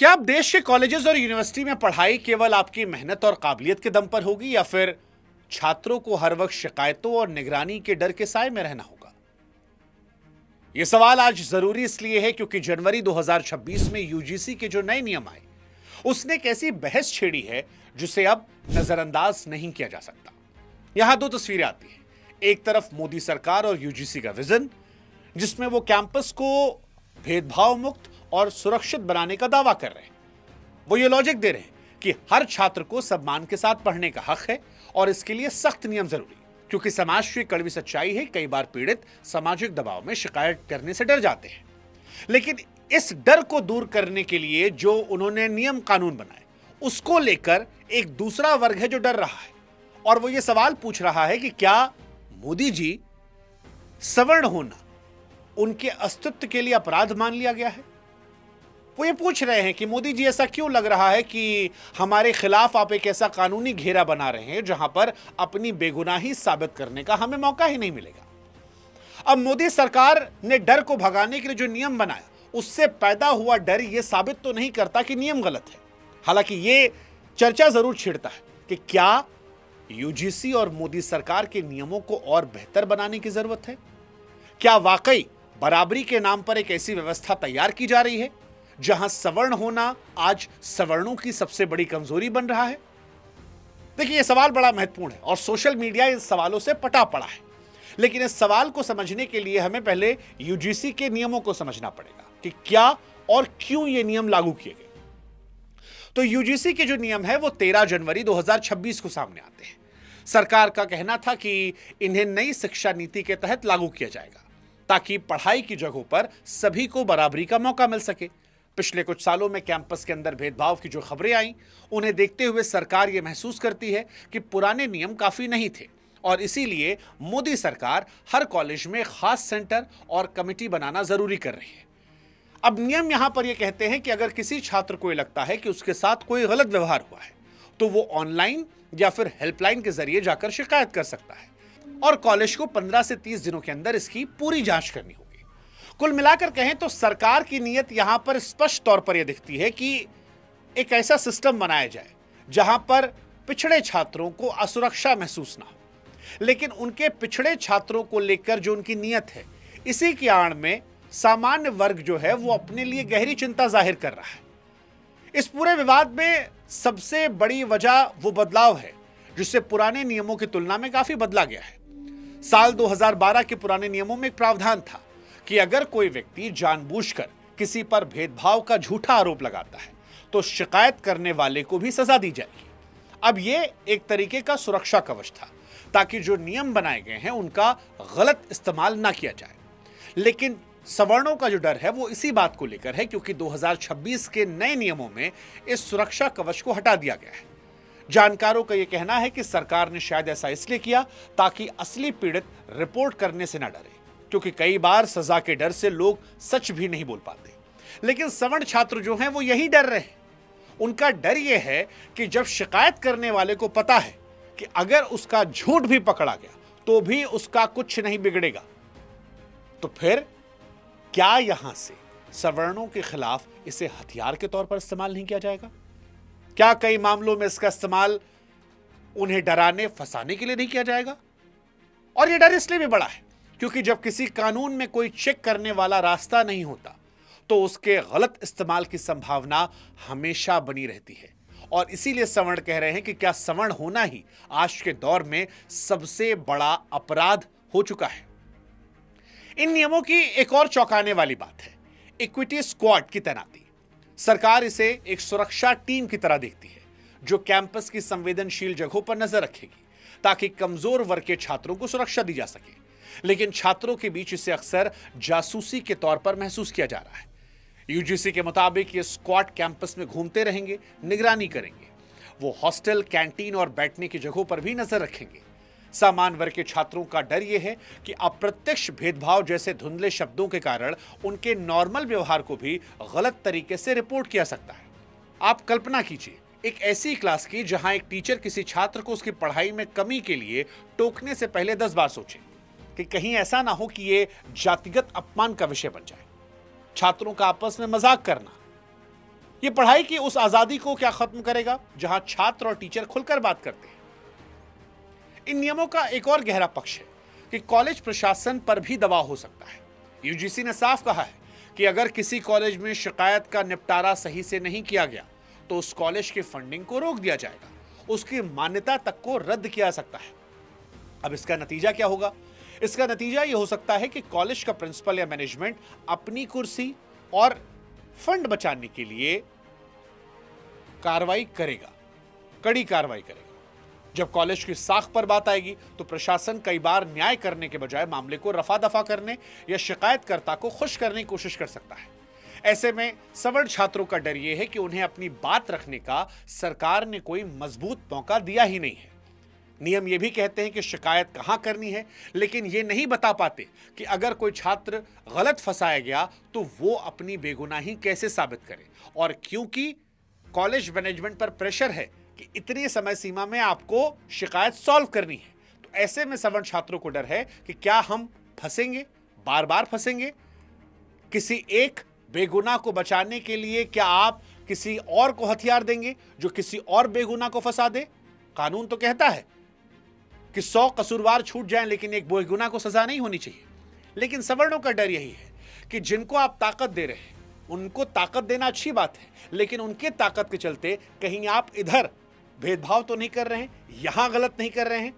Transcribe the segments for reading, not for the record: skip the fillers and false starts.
क्या अब देश के कॉलेजेस और यूनिवर्सिटी में पढ़ाई केवल आपकी मेहनत और काबिलियत के दम पर होगी या फिर छात्रों को हर वक्त शिकायतों और निगरानी के डर के साए में रहना होगा? यह सवाल आज जरूरी इसलिए है क्योंकि जनवरी 2026 में यूजीसी के जो नए नियम आए उसने एक ऐसी बहस छेड़ी है जिसे अब नजरअंदाज नहीं किया जा सकता। यहां दो तस्वीरें आती हैं। एक तरफ मोदी सरकार और यूजीसी का विजन जिसमें वो कैंपस को भेदभाव मुक्त और सुरक्षित बनाने का दावा कर रहे हैं। वो ये लॉजिक दे रहे हैं कि हर छात्र को सम्मान के साथ पढ़ने का हक है और इसके लिए सख्त नियम जरूरी, क्योंकि समाज की कड़वी सच्चाई है कई बार पीड़ित सामाजिक दबाव में शिकायत करने से डर जाते हैं। लेकिन इस डर को दूर करने के लिए जो उन्होंने नियम कानून बनाए उसको लेकर एक दूसरा वर्ग है जो डर रहा है और वो ये सवाल पूछ रहा है कि क्या मोदी जी सवर्ण होना उनके अस्तित्व के लिए अपराध मान लिया गया है? वो ये पूछ रहे हैं कि मोदी जी ऐसा क्यों लग रहा है कि हमारे खिलाफ आप एक ऐसा कानूनी घेरा बना रहे हैं जहां पर अपनी बेगुनाही साबित करने का हमें मौका ही नहीं मिलेगा। अब मोदी सरकार ने डर को भगाने के लिए जो नियम बनाया उससे पैदा हुआ डर यह साबित तो नहीं करता कि नियम गलत है। हालांकि यह चर्चा जरूर छिड़ता है कि क्या यूजीसी और मोदी सरकार के नियमों को और बेहतर बनाने की जरूरत है? क्या वाकई बराबरी के नाम पर एक ऐसी व्यवस्था तैयार की जा रही है जहां सवर्ण होना आज सवर्णों की सबसे बड़ी कमजोरी बन रहा है? देखिए, यह सवाल बड़ा महत्वपूर्ण है और सोशल मीडिया इन सवालों से पटा पड़ा है। लेकिन इस सवाल को समझने के लिए हमें पहले यूजीसी के नियमों को समझना पड़ेगा कि क्या और क्यों ये नियम लागू किए गए। तो यूजीसी के जो नियम है वो 13 जनवरी 2026 को सामने आते हैं। सरकार का कहना था कि इन्हें नई शिक्षा नीति के तहत लागू किया जाएगा ताकि पढ़ाई की जगहों पर सभी को बराबरी का मौका मिल सके। पिछले कुछ सालों में कैंपस के अंदर भेदभाव की जो खबरें आई उन्हें देखते हुए सरकार यह महसूस करती है कि पुराने नियम काफी नहीं थे और इसीलिए मोदी सरकार हर कॉलेज में खास सेंटर और कमेटी बनाना जरूरी कर रही है। अब नियम यहां पर यह कहते हैं कि अगर किसी छात्र को लगता है कि उसके साथ कोई गलत व्यवहार हुआ है तो वो ऑनलाइन या फिर हेल्पलाइन के जरिए जाकर शिकायत कर सकता है और कॉलेज को 15 से 30 दिनों के अंदर इसकी पूरी जांच करनी होगी। कुल मिलाकर कहें तो सरकार की नीयत यहां पर स्पष्ट तौर पर यह दिखती है कि एक ऐसा सिस्टम बनाया जाए जहां पर पिछड़े छात्रों को असुरक्षा महसूस ना हो। लेकिन उनके पिछड़े छात्रों को लेकर जो उनकी नीयत है इसी की आड़ में सामान्य वर्ग जो है वो अपने लिए गहरी चिंता जाहिर कर रहा है। इस पूरे विवाद में सबसे बड़ी वजह वो बदलाव है जिससे पुराने नियमों की तुलना में काफी बदला गया है। साल 2012 के पुराने नियमों में एक प्रावधान था कि अगर कोई व्यक्ति जानबूझकर किसी पर भेदभाव का झूठा आरोप लगाता है तो शिकायत करने वाले को भी सजा दी जाएगी। अब यह एक तरीके का सुरक्षा कवच था ताकि जो नियम बनाए गए हैं उनका गलत इस्तेमाल ना किया जाए। लेकिन सवर्णों का जो डर है वो इसी बात को लेकर है क्योंकि 2026 के नए नियमों में इस सुरक्षा कवच को हटा दिया गया है। जानकारों का यह कहना है कि सरकार ने शायद ऐसा इसलिए किया ताकि असली पीड़ित रिपोर्ट करने से ना डरे, क्योंकि कई बार सजा के डर से लोग सच भी नहीं बोल पाते। लेकिन सवर्ण छात्र जो हैं वो यही डर रहे हैं। उनका डर यह है कि जब शिकायत करने वाले को पता है कि अगर उसका झूठ भी पकड़ा गया तो भी उसका कुछ नहीं बिगड़ेगा, तो फिर क्या यहां से सवर्णों के खिलाफ इसे हथियार के तौर पर इस्तेमाल नहीं किया जाएगा? क्या कई मामलों में इसका इस्तेमाल उन्हें डराने फंसाने के लिए नहीं किया जाएगा? और यह डर इसलिए भी बड़ा है क्योंकि जब किसी कानून में कोई चेक करने वाला रास्ता नहीं होता तो उसके गलत इस्तेमाल की संभावना हमेशा बनी रहती है। और इसीलिए सवर्ण कह रहे हैं कि क्या सवर्ण होना ही आज के दौर में सबसे बड़ा अपराध हो चुका है। इन नियमों की एक और चौंकाने वाली बात है इक्विटी स्क्वाड की तैनाती। सरकार इसे एक सुरक्षा टीम की तरह देखती है जो कैंपस की संवेदनशील जगहों पर नजर रखेगी ताकि कमजोर वर्ग के छात्रों को सुरक्षा दी जा सके। लेकिन छात्रों के बीच इसे अक्सर जासूसी के तौर पर महसूस किया जा रहा है। यूजीसी के मुताबिक ये स्क्वाड कैंपस में घूमते रहेंगे, निगरानी करेंगे। वो हॉस्टल, कैंटीन और बैठने की जगहों पर भी नजर रखेंगे। सामान्य वर्ग के छात्रों का डर यह है कि अप्रत्यक्ष भेदभाव जैसे धुंधले शब्दों के कारण उनके नॉर्मल व्यवहार को भी गलत तरीके से रिपोर्ट किया सकता है। आप कल्पना कीजिए एक ऐसी क्लास की जहां एक टीचर किसी छात्र को उसकी पढ़ाई में कमी के लिए टोकने से पहले 10 बार सोचे कि कहीं ऐसा ना हो कि यह जातिगत अपमान का विषय बन जाए। छात्रों का आपस में मजाक करना ये पढ़ाई की उस आजादी को क्या खत्म करेगा जहां छात्र और टीचर खुलकर बात करते हैं? इन नियमों का एक और गहरा पक्ष है कि कॉलेज प्रशासन पर भी दबाव हो सकता है। यूजीसी ने साफ कहा है कि अगर किसी कॉलेज में शिकायत का निपटारा सही से नहीं किया गया तो उस कॉलेज की फंडिंग को रोक दिया जाएगा, उसकी मान्यता तक को रद्द किया जा सकता है। अब इसका नतीजा क्या होगा? इसका नतीजा यह हो सकता है कि कॉलेज का प्रिंसिपल या मैनेजमेंट अपनी कुर्सी और फंड बचाने के लिए कार्रवाई करेगा, कड़ी कार्रवाई करेगा। जब कॉलेज की साख पर बात आएगी तो प्रशासन कई बार न्याय करने के बजाय मामले को रफा दफा करने या शिकायतकर्ता को खुश करने की कोशिश कर सकता है। ऐसे में सवर्ण छात्रों का डर यह है कि उन्हें अपनी बात रखने का सरकार ने कोई मजबूत मौका दिया ही नहीं है। नियम यह भी कहते हैं कि शिकायत कहां करनी है, लेकिन यह नहीं बता पाते कि अगर कोई छात्र गलत फंसाया गया तो वो अपनी बेगुनाही कैसे साबित करे। और क्योंकि कॉलेज मैनेजमेंट पर प्रेशर है कि इतनी समय सीमा में आपको शिकायत सॉल्व करनी है, तो ऐसे में सवर्ण छात्रों को डर है कि क्या हम फंसेंगे, बार बार फंसेंगे। किसी एक बेगुनाह को बचाने के लिए क्या आप किसी और को हथियार देंगे जो किसी और बेगुनाह को फंसा दे? कानून तो कहता है कि 100 कसूरवार छूट जाएं, लेकिन एक बेगुनाह को सजा नहीं होनी चाहिए। लेकिन सवर्णों का डर यही है कि जिनको आप ताकत दे रहे हैं उनको ताकत देना अच्छी बात है, लेकिन उनके ताकत के चलते कहीं आप इधर भेदभाव तो नहीं कर रहे हैं, यहां गलत नहीं कर रहे हैं।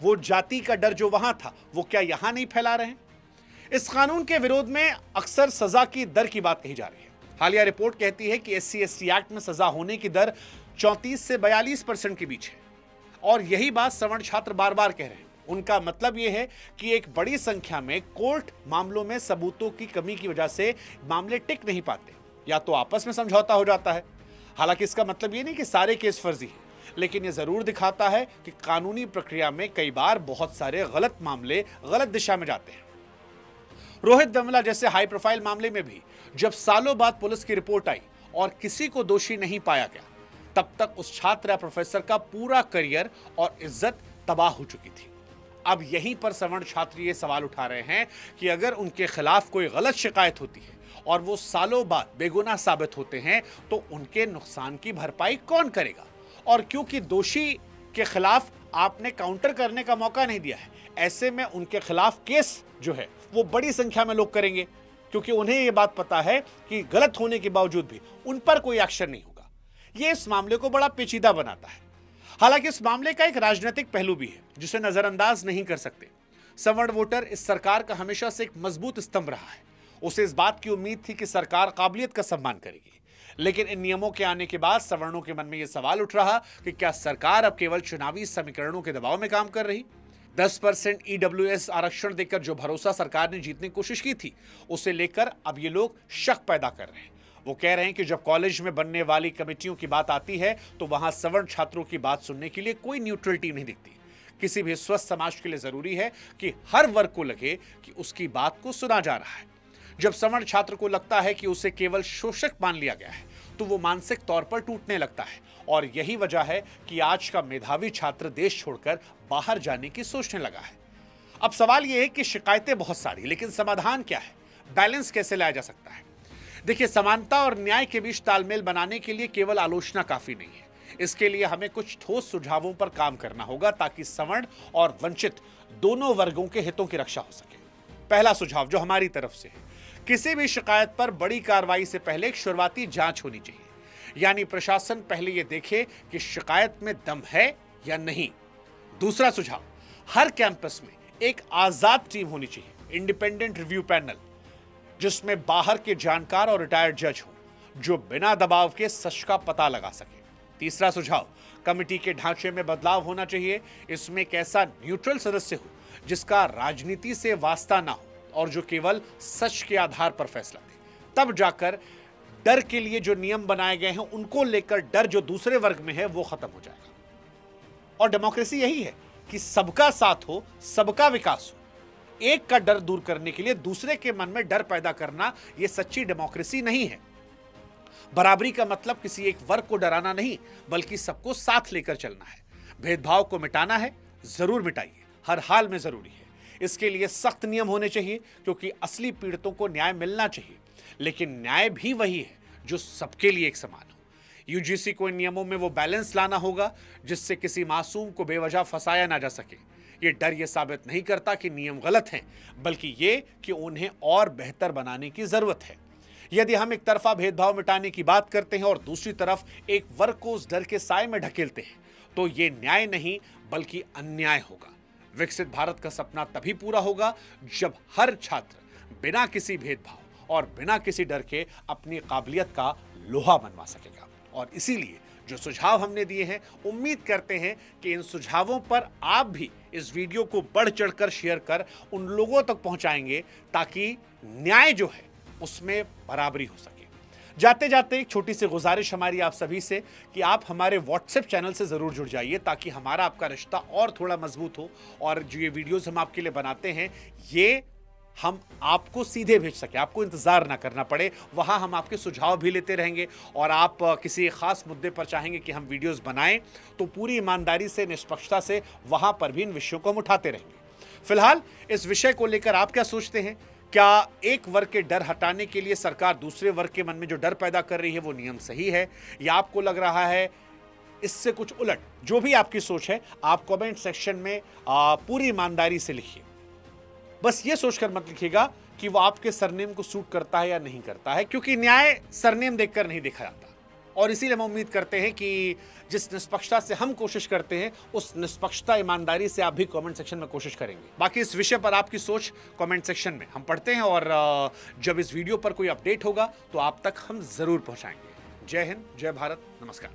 वो जाति का डर जो वहां था वो क्या यहां नहीं फैला रहे हैं? इस कानून के विरोध में अक्सर सजा की दर की बात कही जा रही है। हालिया रिपोर्ट कहती है कि SC/ST एक्ट में सजा होने की दर 34 से 42% के बीच है, और यही बात सवर्ण छात्र बार बार कह रहे हैं। उनका मतलब यह है कि एक बड़ी संख्या में कोर्ट मामलों में सबूतों की कमी की वजह से मामले टिक नहीं पाते, या तो आपस में समझौता हो जाता है। हालांकि इसका मतलब यह नहीं कि सारे केस फर्जी हैं, लेकिन यह जरूर दिखाता है कि कानूनी प्रक्रिया में कई बार बहुत सारे गलत मामले गलत दिशा में जाते हैं। रोहित वेमुला जैसे हाई प्रोफाइल मामले में भी जब सालों बाद पुलिस की रिपोर्ट आई और किसी को दोषी नहीं पाया गया, तब तक उस छात्र या प्रोफेसर का पूरा करियर और इज्जत तबाह हो चुकी थी। अब यहीं पर सवर्ण छात्र ये सवाल उठा रहे हैं कि अगर उनके खिलाफ कोई गलत शिकायत होती है और वो सालों बाद बेगुनाह साबित होते हैं तो उनके नुकसान की भरपाई कौन करेगा? और क्योंकि दोषी के खिलाफ आपने काउंटर करने का मौका नहीं दिया है, ऐसे में उनके खिलाफ केस जो है वो बड़ी संख्या में लोग करेंगे, क्योंकि उन्हें यह बात पता है कि गलत होने के बावजूद भी उन पर कोई एक्शन नहीं होगा। यह इस मामले को बड़ा पेचीदा बनाता है। हालांकि इस मामले का एक राजनीतिक पहलू भी है जिसे नजरअंदाज नहीं कर सकते। सवर्ण वोटर इस सरकार का हमेशा से एक मजबूत स्तंभ रहा है। उसे इस बात की उम्मीद थी कि सरकार काबिलियत का सम्मान करेगी, लेकिन इन नियमों के आने के बाद सवर्णों के मन में यह सवाल उठ रहा कि क्या सरकार अब केवल चुनावी समीकरणों के दबाव में काम कर रही? 10% EWS आरक्षण देकर जो भरोसा सरकार ने जीतने की कोशिश की थी, उसे लेकर अब ये लोग शक पैदा कर रहे हैं। वो कह रहे हैं कि जब कॉलेज में बनने वाली कमेटियों की बात आती है तो वहां सवर्ण छात्रों की बात सुनने के लिए कोई न्यूट्रल टीम नहीं दिखती। किसी भी स्वस्थ समाज के लिए जरूरी है कि हर वर्ग को लगे कि उसकी बात को सुना जा रहा है। जब सवर्ण छात्र को लगता है कि उसे केवल शोषक मान लिया गया है तो वो मानसिक तौर पर टूटने लगता है, और यही वजह है कि आज का मेधावी छात्र देश छोड़कर बाहर जाने की सोचने लगा है। अब सवाल यह है कि शिकायतें बहुत सारी, लेकिन समाधान क्या है? बैलेंस कैसे लाया जा सकता है? देखिए, समानता और न्याय के बीच तालमेल बनाने के लिए केवल आलोचना काफी नहीं है। इसके लिए हमें कुछ ठोस सुझावों पर काम करना होगा ताकि सवर्ण और वंचित दोनों वर्गों के हितों की रक्षा हो सके। पहला सुझाव जो हमारी तरफ से है, किसी भी शिकायत पर बड़ी कार्रवाई से पहले एक शुरुआती जांच होनी चाहिए। यानी प्रशासन पहले यह देखे कि शिकायत में दम है या नहीं। दूसरा सुझाव, हर कैंपस में एक आजाद टीम होनी चाहिए, इंडिपेंडेंट रिव्यू पैनल, जिसमें बाहर के जानकार और रिटायर्ड जज हो जो बिना दबाव के सच का पता लगा सके। तीसरा सुझाव, कमेटी के ढांचे में बदलाव होना चाहिए। इसमें एक ऐसा न्यूट्रल सदस्य हो जिसका राजनीति से वास्ता ना हो और जो केवल सच के आधार पर फैसला दे। तब जाकर डर के लिए जो नियम बनाए गए हैं उनको लेकर डर जो दूसरे वर्ग में है वो खत्म हो जाएगा। और डेमोक्रेसी यही है कि सबका साथ हो, सबका विकास हो। एक का डर दूर करने के लिए दूसरे के मन में डर पैदा करना यह सच्ची डेमोक्रेसी नहीं है। बराबरी का मतलब किसी एक वर्ग को डराना नहीं, बल्कि सबको साथ लेकर चलना है। भेदभाव को मिटाना है, जरूर मिटाइए, हर हाल में जरूरी है। इसके लिए सख्त नियम होने चाहिए क्योंकि असली पीड़ितों को न्याय मिलना चाहिए। लेकिन न्याय भी वही है जो सबके लिए एक समान हो। यूजीसी को इन नियमों में वो बैलेंस लाना होगा जिससे किसी मासूम को बेवजह फंसाया ना जा सके। ये डर ये साबित नहीं करता कि नियम गलत हैं, बल्कि ये कि उन्हें और बेहतर बनाने की जरूरत है। यदि हम एक तरफा भेदभाव मिटाने की बात करते हैं और दूसरी तरफ एक वर्ग को उस डर के साए में ढकेलते हैं, तो ये न्याय नहीं बल्कि अन्याय होगा। विकसित भारत का सपना तभी पूरा होगा जब हर छात्र बिना किसी भेदभाव और बिना किसी डर के अपनी काबिलियत का लोहा मनवा सकेगा। और इसीलिए जो सुझाव हमने दिए हैं, उम्मीद करते हैं कि इन सुझावों पर आप भी इस वीडियो को बढ़ चढ़कर शेयर कर उन लोगों तक पहुंचाएंगे ताकि न्याय जो है उसमें बराबरी हो सके। जाते जाते एक छोटी सी गुजारिश हमारी आप सभी से कि आप हमारे व्हाट्सएप चैनल से जरूर जुड़ जाइए ताकि हमारा आपका रिश्ता और थोड़ा मजबूत हो और जो ये वीडियोस हम आपके लिए बनाते हैं ये हम आपको सीधे भेज सके, आपको इंतजार ना करना पड़े। वहां हम आपके सुझाव भी लेते रहेंगे और आप किसी खास मुद्दे पर चाहेंगे कि हम वीडियोस बनाएं तो पूरी ईमानदारी से, निष्पक्षता से वहां पर भी इन विषयों को हम उठाते रहेंगे। फिलहाल इस विषय को लेकर आप क्या सोचते हैं? क्या एक वर्ग के डर हटाने के लिए सरकार दूसरे वर्ग के मन में जो डर पैदा कर रही है वो नियम सही है, या आपको लग रहा है इससे कुछ उलट? जो भी आपकी सोच है आप कमेंट सेक्शन में पूरी ईमानदारी से लिखिए। बस ये सोचकर मत लिखिएगा कि वो आपके सरनेम को सूट करता है या नहीं करता है, क्योंकि न्याय सरनेम देखकर नहीं देखा जाता। और इसीलिए हम उम्मीद करते हैं कि जिस निष्पक्षता से हम कोशिश करते हैं उस निष्पक्षता, ईमानदारी से आप भी कमेंट सेक्शन में कोशिश करेंगे। बाकी इस विषय पर आपकी सोच कमेंट सेक्शन में हम पढ़ते हैं और जब इस वीडियो पर कोई अपडेट होगा तो आप तक हम जरूर पहुंचाएंगे। जय हिंद, जय भारत, नमस्कार।